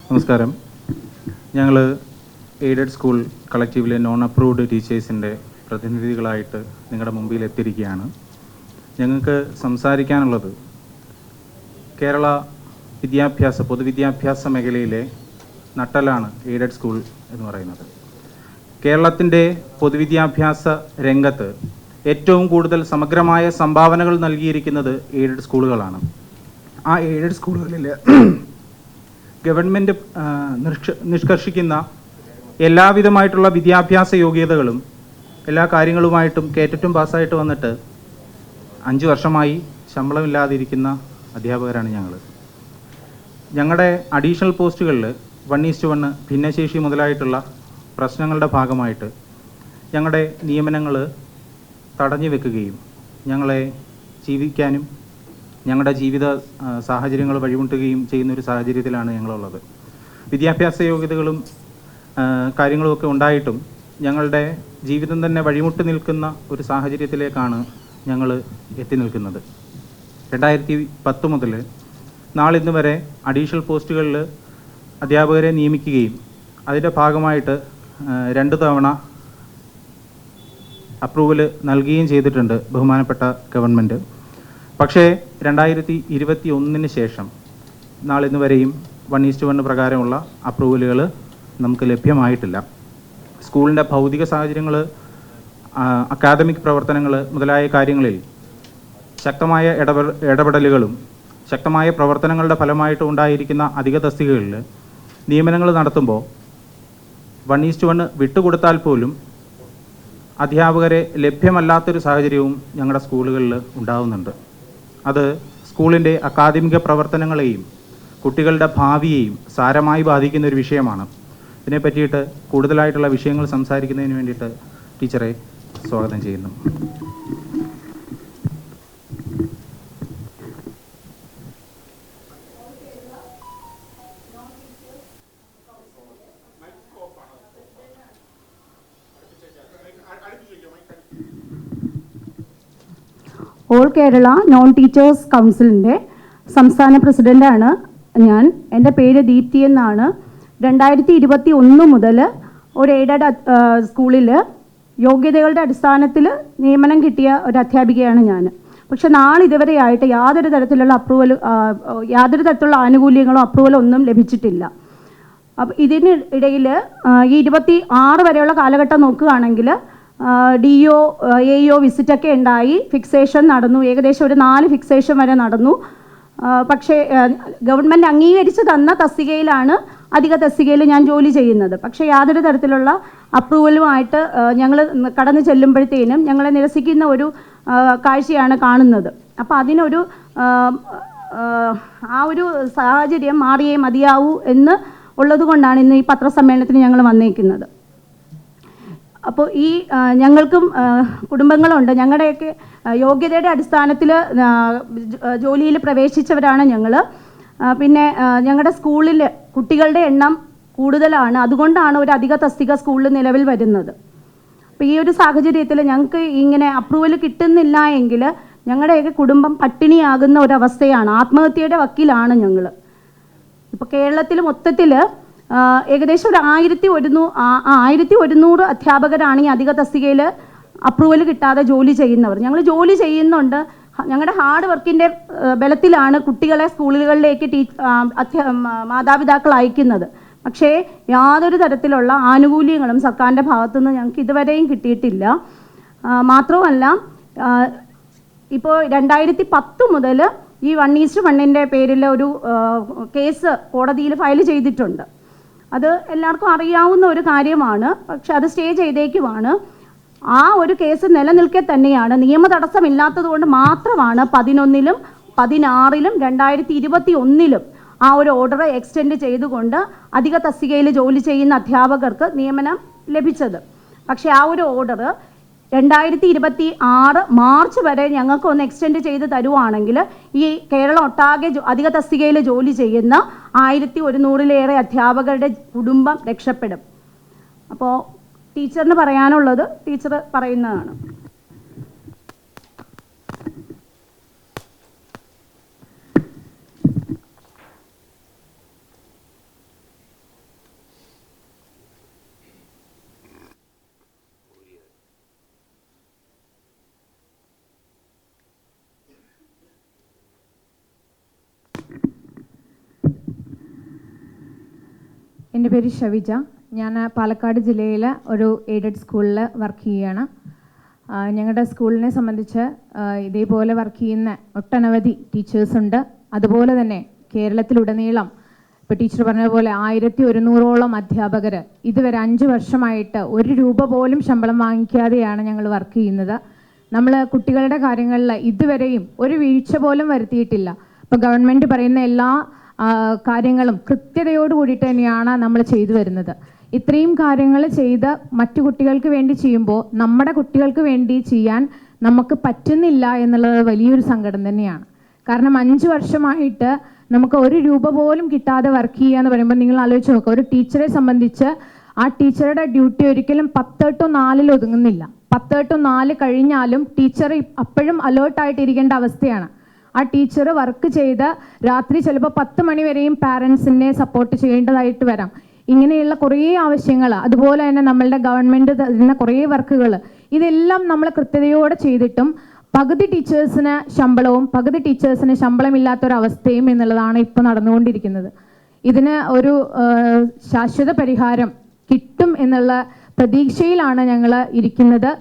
നമസ്കാരം. ഞങ്ങൾ aided school കളക്റ്റീവിലെ non approved ടീച്ചേഴ്സിൻ്റെ പ്രതിനിധികളായിട്ട് നിങ്ങളുടെ മുമ്പിൽ എത്തിയിരിക്കുകയാണ്. ഞങ്ങൾക്ക് സംസാരിക്കാനുള്ളത് കേരള പൊതുവിദ്യാഭ്യാസ മേഖലയിലെ നട്ടെല്ലാണ് എയ്ഡഡ് സ്കൂൾ എന്ന് പറയുന്നത്. കേരളത്തിൻ്റെ പൊതുവിദ്യാഭ്യാസ രംഗത്ത് ഏറ്റവും കൂടുതൽ സമഗ്രമായ സംഭാവനകൾ നൽകിയിരിക്കുന്നത് എയ്ഡഡ് സ്കൂളുകളാണ്. ആ എയ്ഡഡ് സ്കൂളുകളിൽ ഗവൺമെൻറ് നിഷ്കർഷിക്കുന്ന എല്ലാവിധമായിട്ടുള്ള വിദ്യാഭ്യാസ യോഗ്യതകളും എല്ലാ കാര്യങ്ങളുമായിട്ടും കേറ്ററ്റും പാസ്സായിട്ട് വന്നിട്ട് 5 വർഷമായി ശമ്പളമില്ലാതിരിക്കുന്ന അധ്യാപകരാണ് ഞങ്ങൾ. ഞങ്ങളുടെ അഡീഷണൽ പോസ്റ്റുകളിൽ 1:1 ഭിന്നശേഷി മുതലായിട്ടുള്ള പ്രശ്നങ്ങളുടെ ഭാഗമായിട്ട് ഞങ്ങളുടെ നിയമനങ്ങൾ തടഞ്ഞു വെക്കുകയും ഞങ്ങളെ ജീവിക്കാനും ഞങ്ങളുടെ ജീവിത സാഹചര്യങ്ങൾ വഴിമുട്ടുകയും ചെയ്യുന്നൊരു സാഹചര്യത്തിലാണ് ഞങ്ങളുള്ളത്. വിദ്യാഭ്യാസ യോഗ്യതകളും കാര്യങ്ങളുമൊക്കെ ഉണ്ടായിട്ടും ഞങ്ങളുടെ ജീവിതം തന്നെ വഴിമുട്ടി നിൽക്കുന്ന ഒരു സാഹചര്യത്തിലേക്കാണ് ഞങ്ങൾ എത്തി നിൽക്കുന്നത്. 2010 മുതൽ നാളിന്ന് വരെ അഡീഷണൽ പോസ്റ്റുകളിൽ അധ്യാപകരെ നിയമിക്കുകയും അതിൻ്റെ ഭാഗമായിട്ട് 2 തവണ അപ്രൂവൽ നൽകുകയും ചെയ്തിട്ടുണ്ട് ബഹുമാനപ്പെട്ട ഗവൺമെൻറ്. പക്ഷേ 2021 ശേഷം നാളിന്ന് വരെയും 1:1 പ്രകാരമുള്ള അപ്രൂവലുകൾ നമുക്ക് ലഭ്യമായിട്ടില്ല. സ്കൂളിൻ്റെ ഭൗതിക സാഹചര്യങ്ങൾ, അക്കാദമിക് പ്രവർത്തനങ്ങൾ മുതലായ കാര്യങ്ങളിൽ ശക്തമായ ഇടപെടലുകളും ശക്തമായ പ്രവർത്തനങ്ങളുടെ ഫലമായിട്ട് ഉണ്ടായിരിക്കുന്ന അധിക തസ്തികകളിൽ നിയമനങ്ങൾ നടത്തുമ്പോൾ 1:1 വിട്ടുകൊടുത്താൽ പോലും അധ്യാപകരെ ലഭ്യമല്ലാത്തൊരു സാഹചര്യവും ഞങ്ങളുടെ സ്കൂളുകളിൽ ഉണ്ടാകുന്നുണ്ട്. അത് സ്കൂളിൻ്റെ അക്കാദമിക പ്രവർത്തനങ്ങളെയും കുട്ടികളുടെ ഭാവിയെയും സാരമായി ബാധിക്കുന്ന ഒരു വിഷയമാണ്. ഇതിനെ പറ്റിയിട്ട് കൂടുതലായിട്ടുള്ള വിഷയങ്ങൾ സംസാരിക്കുന്നതിന് വേണ്ടിയിട്ട് ടീച്ചറെ സ്വാഗതം ചെയ്യുന്നു. ഓൾ കേരള നോൺ ടീച്ചേഴ്സ് കൗൺസിലിൻ്റെ സംസ്ഥാന പ്രസിഡൻ്റാണ് ഞാൻ. എൻ്റെ പേര് ദീപ്തി എന്നാണ്. 2021 മുതൽ ഒരു എയ്ഡഡ് സ്കൂളിൽ യോഗ്യതകളുടെ അടിസ്ഥാനത്തിൽ നിയമനം കിട്ടിയ ഒരു അധ്യാപികയാണ് ഞാൻ. പക്ഷെ നാളിതുവരെയായിട്ട് യാതൊരു തരത്തിലുള്ള ആനുകൂല്യങ്ങളോ അപ്രൂവലോ ഒന്നും ലഭിച്ചിട്ടില്ല. അപ്പം ഇതിന് ഇടയിൽ ഈ 26 വരെയുള്ള കാലഘട്ടം നോക്കുകയാണെങ്കിൽ DO AO വിസിറ്റൊക്കെ ഉണ്ടായി, ഫിക്സേഷൻ നടന്നു, ഏകദേശം ഒരു 4 ഫിക്സേഷൻ വരെ നടന്നു. പക്ഷേ ഗവൺമെൻറ് അംഗീകരിച്ച് തന്ന തസ്തികയിലാണ് അധിക തസ്തികയിൽ ഞാൻ ജോലി ചെയ്യുന്നത്. പക്ഷേ യാതൊരു തരത്തിലുള്ള അപ്രൂവലുമായിട്ട് ഞങ്ങൾ കടന്നു ചെല്ലുമ്പോഴത്തേനും ഞങ്ങളെ നിരസിക്കുന്ന ഒരു കാഴ്ചയാണ് കാണുന്നത്. അപ്പോൾ അതിനൊരു ആ ഒരു സാഹചര്യം മാറിയേ മതിയാവൂ എന്ന് ഉള്ളതുകൊണ്ടാണ് ഇന്ന് ഈ പത്രസമ്മേളനത്തിന് ഞങ്ങൾ വന്നേക്കുന്നത്. അപ്പോൾ ഈ ഞങ്ങൾക്കും കുടുംബങ്ങളുണ്ട്. ഞങ്ങളുടെയൊക്കെ യോഗ്യതയുടെ അടിസ്ഥാനത്തിൽ ജോലിയിൽ പ്രവേശിച്ചവരാണ് ഞങ്ങൾ. പിന്നെ ഞങ്ങളുടെ സ്കൂളിൽ കുട്ടികളുടെ എണ്ണം കൂടുതലാണ്, അതുകൊണ്ടാണ് ഒരു അധിക തസ്തിക സ്കൂളിൽ നിലവിൽ വരുന്നത്. അപ്പോൾ ഈ ഒരു സാഹചര്യത്തിൽ ഞങ്ങൾക്ക് ഇങ്ങനെ അപ്രൂവൽ കിട്ടുന്നില്ല എങ്കിൽ ഞങ്ങളുടെയൊക്കെ കുടുംബം പട്ടിണിയാകുന്ന ഒരവസ്ഥയാണ്. ആത്മഹത്യയുടെ വക്കിലാണ് ഞങ്ങൾ. ഇപ്പോൾ കേരളത്തിൽ മൊത്തത്തിൽ ഏകദേശം ഒരു 1100 അധ്യാപകരാണ് ഈ അധിക തസ്തികയിൽ അപ്രൂവൽ കിട്ടാതെ ജോലി ചെയ്യുന്നവർ. ഞങ്ങൾ ജോലി ചെയ്യുന്നുണ്ട്. ഞങ്ങളുടെ ഹാർഡ് വർക്കിൻ്റെ ബലത്തിലാണ് കുട്ടികളെ സ്കൂളുകളിലേക്ക് മാതാപിതാക്കൾ അയക്കുന്നത്. പക്ഷേ യാതൊരു തരത്തിലുള്ള ആനുകൂല്യങ്ങളും സർക്കാരിൻ്റെ ഭാഗത്തുനിന്ന് ഞങ്ങൾക്ക് ഇതുവരെയും കിട്ടിയിട്ടില്ല. മാത്രമല്ല ഇപ്പോൾ 2010 മുതൽ ഈ 1:1 പേരിൽ ഒരു കേസ് കോടതിയിൽ ഫയൽ ചെയ്തിട്ടുണ്ട്. അത് എല്ലാവർക്കും അറിയാവുന്ന ഒരു കാര്യമാണ്. പക്ഷെ അത് സ്റ്റേ ചെയ്തേക്കുവാണ്. ആ ഒരു കേസ് നിലനിൽക്കെ തന്നെയാണ്, നിയമ തടസ്സമില്ലാത്തത് കൊണ്ട് മാത്രമാണ് 11-ലും 16-ലും 2021-ലും ആ ഒരു ഓർഡർ എക്സ്റ്റെൻഡ് ചെയ്തുകൊണ്ട് അധിക തസ്തികയിൽ ജോലി ചെയ്യുന്ന അധ്യാപകർക്ക് നിയമനം ലഭിച്ചത്. പക്ഷേ ആ ഒരു ഓർഡർ 2026 മാർച്ച് വരെ ഞങ്ങൾക്കൊന്ന് എക്സ്റ്റെൻഡ് ചെയ്ത് തരുവാണെങ്കിൽ ഈ കേരളം ഒട്ടാകെ അധിക തസ്തികയിൽ ജോലി ചെയ്യുന്ന 1100-ലേറെ അധ്യാപകരുടെ കുടുംബം രക്ഷപ്പെടും. അപ്പോൾ ടീച്ചറിന് പറയാനുള്ളത് ടീച്ചർ പറയുന്നതാണ്. എൻ്റെ പേര് ഷവിജ. ഞാൻ പാലക്കാട് ജില്ലയിലെ ഒരു എയ്ഡഡ് സ്കൂളിൽ വർക്ക് ചെയ്യുകയാണ്. ഞങ്ങളുടെ സ്കൂളിനെ സംബന്ധിച്ച് ഇതേപോലെ വർക്ക് ചെയ്യുന്ന ഒട്ടനവധി ടീച്ചേഴ്സുണ്ട്. അതുപോലെ തന്നെ കേരളത്തിലുടനീളം ഇപ്പോൾ ടീച്ചർ പറഞ്ഞ പോലെ 1100ഓളം അധ്യാപകർ ഇതുവരെ 5 വർഷമായിട്ട് 1 രൂപ പോലും ശമ്പളം വാങ്ങിക്കാതെയാണ് ഞങ്ങൾ വർക്ക് ചെയ്യുന്നത്. നമ്മൾ കുട്ടികളുടെ കാര്യങ്ങളിൽ ഇതുവരെയും ഒരു വീഴ്ച പോലും വരുത്തിയിട്ടില്ല. ഇപ്പോൾ ഗവൺമെൻറ് പറയുന്ന എല്ലാ കാര്യങ്ങളും കൃത്യതയോട് കൂടിയിട്ട് തന്നെയാണ് നമ്മൾ ചെയ്തു വരുന്നത്. ഇത്രയും കാര്യങ്ങൾ ചെയ്ത് മറ്റു കുട്ടികൾക്ക് വേണ്ടി ചെയ്യുമ്പോൾ നമ്മുടെ കുട്ടികൾക്ക് വേണ്ടി ചെയ്യാൻ നമുക്ക് പറ്റുന്നില്ല എന്നുള്ളത് വലിയൊരു സങ്കടം തന്നെയാണ്. കാരണം 5 വർഷമായിട്ട് നമുക്ക് 1 രൂപ പോലും കിട്ടാതെ വർക്ക് ചെയ്യുക എന്ന് പറയുമ്പോൾ നിങ്ങൾ ആലോചിച്ച് നോക്കുക. ഒരു ടീച്ചറെ സംബന്ധിച്ച് ആ ടീച്ചറുടെ ഡ്യൂട്ടി ഒരിക്കലും 10 to 4 ഒതുങ്ങുന്നില്ല. 10 to 4 കഴിഞ്ഞാലും ടീച്ചർ അപ്പോഴും അലേർട്ടായിട്ടിരിക്കേണ്ട അവസ്ഥയാണ്. ആ ടീച്ചർ വർക്ക് ചെയ്ത് രാത്രി ചിലപ്പോൾ 10 മണി വരെയും പാരൻസിനെ സപ്പോർട്ട് ചെയ്യേണ്ടതായിട്ട് വരാം. ഇങ്ങനെയുള്ള കുറേ ആവശ്യങ്ങൾ, അതുപോലെ തന്നെ നമ്മളുടെ ഗവൺമെൻറ് തരുന്ന കുറേ വർക്കുകൾ, ഇതെല്ലാം നമ്മൾ കൃത്യതയോടെ ചെയ്തിട്ടും പകുതി ടീച്ചേഴ്സിന് ശമ്പളവും പകുതി ടീച്ചേഴ്സിന് ശമ്പളമില്ലാത്തൊരവസ്ഥയും എന്നുള്ളതാണ് ഇപ്പോൾ നടന്നുകൊണ്ടിരിക്കുന്നത്. ഇതിന് ഒരു ശാശ്വത പരിഹാരം കിട്ടും എന്നുള്ള പ്രതീക്ഷയിലാണ് ഞങ്ങൾ ഇരിക്കുന്നത്.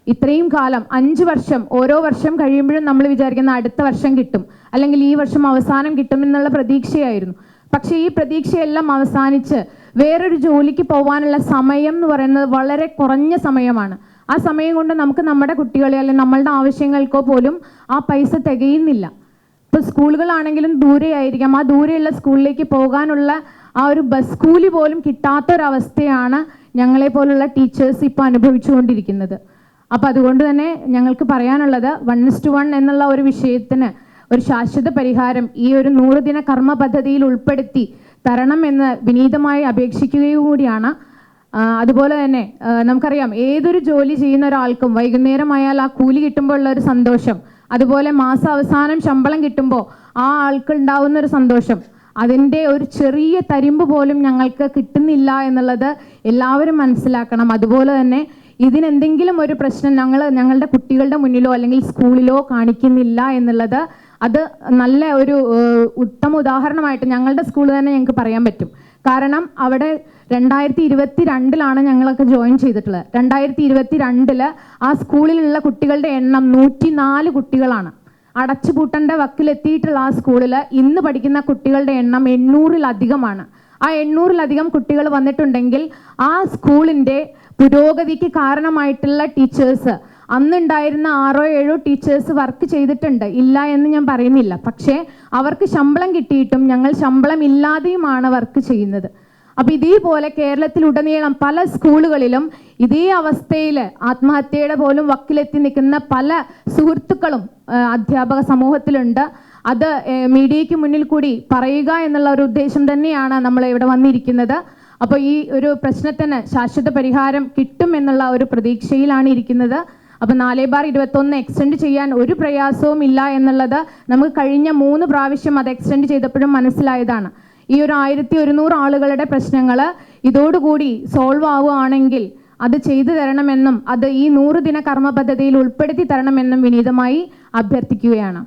ഇത്രയും കാലം 5 വർഷം, ഓരോ വർഷം കഴിയുമ്പോഴും നമ്മൾ വിചാരിക്കുന്ന അടുത്ത വർഷം കിട്ടും, അല്ലെങ്കിൽ ഈ വർഷം അവസാനം കിട്ടും എന്നുള്ള പ്രതീക്ഷയായിരുന്നു. പക്ഷേ ഈ പ്രതീക്ഷയെല്ലാം അവസാനിച്ച് വേറൊരു ജോലിക്ക് പോകാനുള്ള സമയം എന്ന് പറയുന്നത് വളരെ കുറഞ്ഞ സമയമാണ്. ആ സമയം കൊണ്ട് നമുക്ക് നമ്മുടെ കുട്ടികളെ അല്ലെങ്കിൽ നമ്മളുടെ ആവശ്യങ്ങൾക്കോ പോലും ആ പൈസ തികയുന്നില്ല. ഇപ്പോൾ സ്കൂളുകളാണെങ്കിലും ദൂരെയായിരിക്കാം, ആ ദൂരെയുള്ള സ്കൂളിലേക്ക് പോകാനുള്ള ആ ഒരു ബസ് കൂലി പോലും കിട്ടാത്തൊരവസ്ഥയാണ് ഞങ്ങളെപ്പോലുള്ള ടീച്ചേഴ്സ് ഇപ്പോൾ അനുഭവിച്ചുകൊണ്ടിരിക്കുന്നത്. അപ്പോൾ അതുകൊണ്ട് തന്നെ ഞങ്ങൾക്ക് പറയാനുള്ളത് 1:1 എന്നുള്ള ഒരു വിഷയത്തിന് ഒരു ശാശ്വത പരിഹാരം ഈ ഒരു 100 ദിന കർമ്മ പദ്ധതിയിൽ ഉൾപ്പെടുത്തി തരണമെന്ന് വിനീതമായി അപേക്ഷിക്കുകയും കൂടിയാണ്. അതുപോലെ തന്നെ നമുക്കറിയാം, ഏതൊരു ജോലി ചെയ്യുന്ന ഒരാൾക്കും വൈകുന്നേരമായാൽ ആ കൂലി കിട്ടുമ്പോൾ ഉള്ള ഒരു സന്തോഷം, അതുപോലെ മാസാവസാനം ശമ്പളം കിട്ടുമ്പോൾ ആ ആൾക്ക് ഉണ്ടാവുന്ന ഒരു സന്തോഷം, അതിൻ്റെ ഒരു ചെറിയ തരിമ്പ് പോലും ഞങ്ങൾക്ക് കിട്ടുന്നില്ല എന്നുള്ളത് എല്ലാവരും മനസ്സിലാക്കണം. അതുപോലെ തന്നെ ഇതിനെന്തെങ്കിലും ഒരു പ്രശ്നം ഞങ്ങളുടെ കുട്ടികളുടെ മുന്നിലോ അല്ലെങ്കിൽ സ്കൂളിലോ കാണിക്കുന്നില്ല എന്നുള്ളത് അത് നല്ല ഒരു ഉത്തമ ഉദാഹരണമായിട്ട് ഞങ്ങളുടെ സ്കൂൾ തന്നെ ഞങ്ങൾക്ക് പറയാൻ പറ്റും. കാരണം അവിടെ 2022 ഞങ്ങളൊക്കെ ജോയിൻ ചെയ്തിട്ടുള്ളത്. 2022 ആ സ്കൂളിലുള്ള കുട്ടികളുടെ എണ്ണം 104 കുട്ടികളാണ്. അടച്ചുപൂട്ടേണ്ട വക്കിലെത്തിയിട്ടുള്ള ആ സ്കൂളിൽ ഇന്ന് പഠിക്കുന്ന കുട്ടികളുടെ എണ്ണം 800-ലധികമാണ്. ആ 800-ലധികം കുട്ടികൾ വന്നിട്ടുണ്ടെങ്കിൽ ആ സ്കൂളിൻ്റെ പുരോഗതിക്ക് കാരണമായിട്ടുള്ള ടീച്ചേഴ്സ്, അന്നുണ്ടായിരുന്ന 6-7 ടീച്ചേഴ്സ് വർക്ക് ചെയ്തിട്ടുണ്ട്, ഇല്ല എന്ന് ഞാൻ പറയുന്നില്ല. പക്ഷേ അവർക്ക് ശമ്പളം കിട്ടിയിട്ടും ഞങ്ങൾ ശമ്പളം ഇല്ലാതെയുമാണ് വർക്ക് ചെയ്യുന്നത്. അപ്പോൾ ഇതേപോലെ കേരളത്തിലുടനീളം പല സ്കൂളുകളിലും ഇതേ അവസ്ഥയിൽ ആത്മഹത്യയുടെ പോലും വക്കിലെത്തി നിൽക്കുന്ന പല സുഹൃത്തുക്കളും അധ്യാപക സമൂഹത്തിലുണ്ട്. അത് മീഡിയയ്ക്ക് മുന്നിൽ കൂടി പറയുക എന്നുള്ള ഒരു ഉദ്ദേശം തന്നെയാണ് നമ്മൾ ഇവിടെ വന്നിരിക്കുന്നത്. അപ്പോൾ ഈ ഒരു പ്രശ്നത്തിന് ശാശ്വത പരിഹാരം കിട്ടും എന്നുള്ള ഒരു പ്രതീക്ഷയിലാണ് ഇരിക്കുന്നത്. അപ്പോൾ 4/21 എക്സ്റ്റെൻഡ് ചെയ്യാൻ ഒരു പ്രയാസവും ഇല്ല എന്നുള്ളത് നമുക്ക് കഴിഞ്ഞ 3 പ്രാവശ്യം അത് എക്സ്റ്റെൻഡ് ചെയ്തപ്പോഴും മനസ്സിലായതാണ്. ഈ ഒരു 1100 ആളുകളുടെ പ്രശ്നങ്ങൾ ഇതോടുകൂടി സോൾവ് ആവുകയാണെങ്കിൽ അത് ചെയ്തു തരണമെന്നും അത് ഈ 100 ദിന കർമ്മ പദ്ധതിയിൽ ഉൾപ്പെടുത്തി തരണമെന്നും വിനീതമായി അഭ്യർത്ഥിക്കുകയാണ്.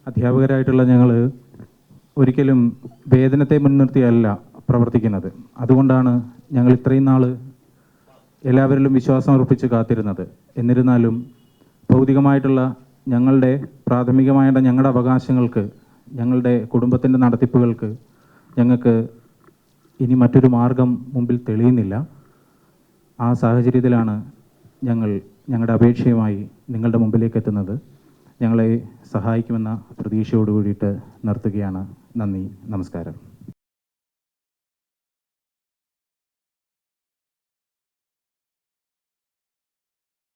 അധ്യാപകരായിട്ടുള്ള ഞങ്ങൾ ഒരിക്കലും വേതനത്തെ മുൻനിർത്തിയല്ല പ്രവർത്തിക്കുന്നത്. അതുകൊണ്ടാണ് ഞങ്ങൾ ഇത്രയും നാൾ എല്ലാവരിലും വിശ്വാസം അർപ്പിച്ച് കാത്തിരുന്നത്. എന്നിരുന്നാലും ഭൗതികമായിട്ടുള്ള ഞങ്ങളുടെ പ്രാഥമികമായിട്ട് ഞങ്ങളുടെ അവകാശങ്ങൾക്ക്, ഞങ്ങളുടെ കുടുംബത്തിൻ്റെ നടത്തിപ്പുകൾക്ക് ഞങ്ങൾക്ക് ഇനി മറ്റൊരു മാർഗം മുമ്പിൽ തെളിയുന്നില്ല. ആ സാഹചര്യത്തിലാണ് ഞങ്ങളുടെ അപേക്ഷയുമായി നിങ്ങളുടെ മുമ്പിലേക്ക് എത്തുന്നത്. ഞങ്ങളെ സഹായിക്കുമെന്ന പ്രതീക്ഷയോട് കൂടിയിട്ട് നിർത്തുകയാണ്. നന്ദി, നമസ്കാരം.